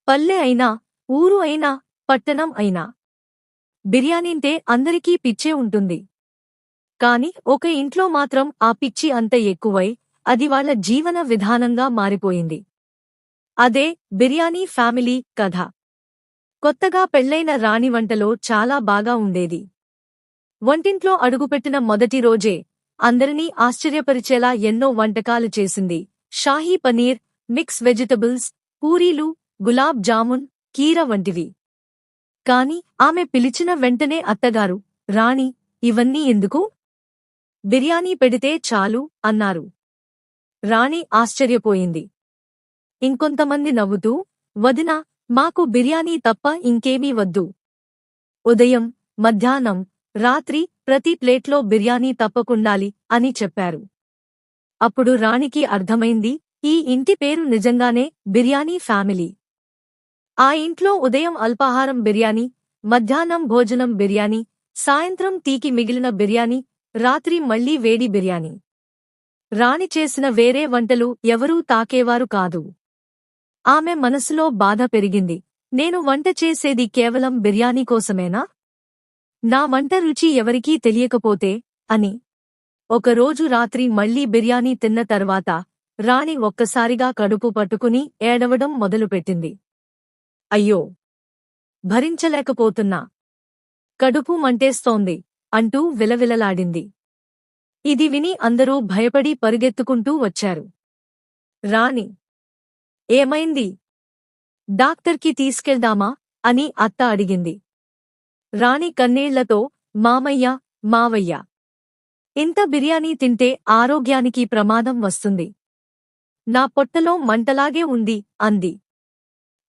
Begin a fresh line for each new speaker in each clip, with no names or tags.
పల్లె అయినా, ఊరు అయినా, పట్టణం అయినా బిర్యానీంటే అందరికీ పిచ్చే ఉంటుంది. కాని ఒక ఇంట్లో మాత్రం ఆ పిచ్చి అంత ఎక్కువై అది వాళ్ళ జీవన విధానంగా మారిపోయింది. అదే బిర్యానీ ఫ్యామిలీ కథ. కొత్తగా పెళ్లైన రాణి వంటలో చాలా బాగా ఉండేది. వంటింట్లో అడుగుపెట్టిన మొదటి రోజే అందరినీ ఆశ్చర్యపరిచేలా ఎన్నో వంటకాలు చేసింది. షాహీ పనీర్, మిక్స్ వెజిటబుల్స్, పూరీలు, గులాబ్ జామున్, కీర వంటివి. కాని ఆమె పిలిచిన వెంటనే అత్తగారు, రాణి, ఇవన్నీ ఎందుకు? బిర్యానీ పెడితే చాలు అన్నారు. రాణి ఆశ్చర్యపోయింది. ఇంకొంతమంది నవ్వుతూ, వదినా, మాకు బిర్యానీ తప్ప ఇంకేమీ వద్దు. ఉదయం, మధ్యాహ్నం, రాత్రి ప్రతి ప్లేట్లో బిర్యానీ తప్పకుండాలి అని చెప్పారు. అప్పుడు రాణికి అర్థమైంది, ఈ ఇంటి పేరు నిజంగానే బిర్యానీ ఫ్యామిలీ. ఆ ఇంట్లో ఉదయం అల్పాహారం బిర్యానీ, మధ్యాహ్నం భోజనం బిర్యానీ, సాయంత్రం టీకి మిగిలిన బిర్యానీ, రాత్రి మళ్లీ వేడి బిర్యానీ. రాణి చేసిన వేరే వంటలు ఎవరూ తాకేవారు కాదు. ఆమె మనసులో బాధ పెరిగింది. నేను వంట చేసేది కేవలం బిర్యానీ కోసమేనా? నా వంట రుచి ఎవరికీ తెలియకపోతే అని. ఒకరోజు రాత్రి మళ్లీ బిర్యానీ తిన్న తర్వాత రాణి ఒక్కసారిగా కడుపు పట్టుకుని ఏడవడం మొదలుపెట్టింది. అయ్యో, భరించలేకపోతున్నా, కడుపు మంటేస్తోంది అంటూ విలవిలలాడింది. ఇది విని అందరూ భయపడి పరుగెత్తుకుంటూ వచ్చారు. రాణి, ఏమైంది? డాక్టర్కి తీసుకెళ్దామా అని అత్త అడిగింది. రాణి కన్నీళ్లతో, మామయ్య, మావయ్య, ఇంత బిర్యానీ తింటే ఆరోగ్యానికి ప్రమాదం వస్తుంది. నా పొట్టలో మంటలాగే ఉంది అంది.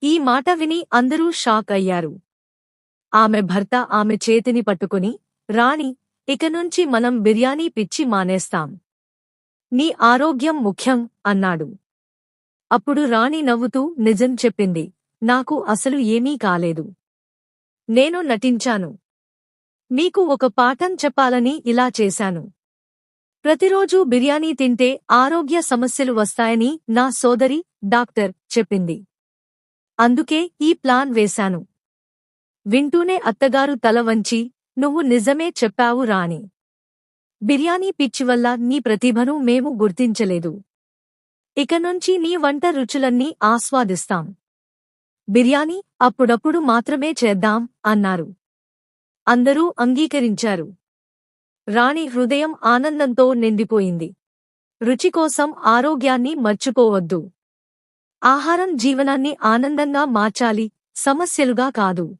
ఈ మాట విని అందరూ షాక్ అయ్యారు. ఆమె భర్త ఆమె చేతిని పట్టుకుని, రాణి, ఇకనుంచి మనం బిర్యానీ పిచ్చి మానేస్తాం. నీ ఆరోగ్యం ముఖ్యం అన్నాడు. అప్పుడు రాణి నవ్వుతూ నిజం చెప్పింది. నాకు అసలు ఏమీ కాలేదు. నేను నటించాను. మీకు ఒక పాఠం చెప్పాలని ఇలా చేశాను. ప్రతిరోజూ బిర్యానీ తింటే ఆరోగ్య సమస్యలు వస్తాయని నా సోదరి డాక్టర్ చెప్పింది. అందుకే ఈ ప్లాన్ వేశాను. వింటూనే అత్తగారు తల వంచి, నువ్వు నిజమే చెప్పావు రాణి. బిర్యానీ పిచ్చివల్ల నీ ప్రతిభను మేము గుర్తించలేదు. ఇకనుంచి నీ వంట రుచులన్నీ ఆస్వాదిస్తాం. బిర్యానీ అప్పుడప్పుడు మాత్రమే చేద్దాం అన్నారు. అందరూ అంగీకరించారు. రాణి హృదయం ఆనందంతో నిండిపోయింది. రుచి కోసం ఆరోగ్యాన్ని మర్చిపోవద్దు. ఆహారం జీవనాన్ని ఆనందంగా మార్చాలి, సమస్యలుగా కాదు.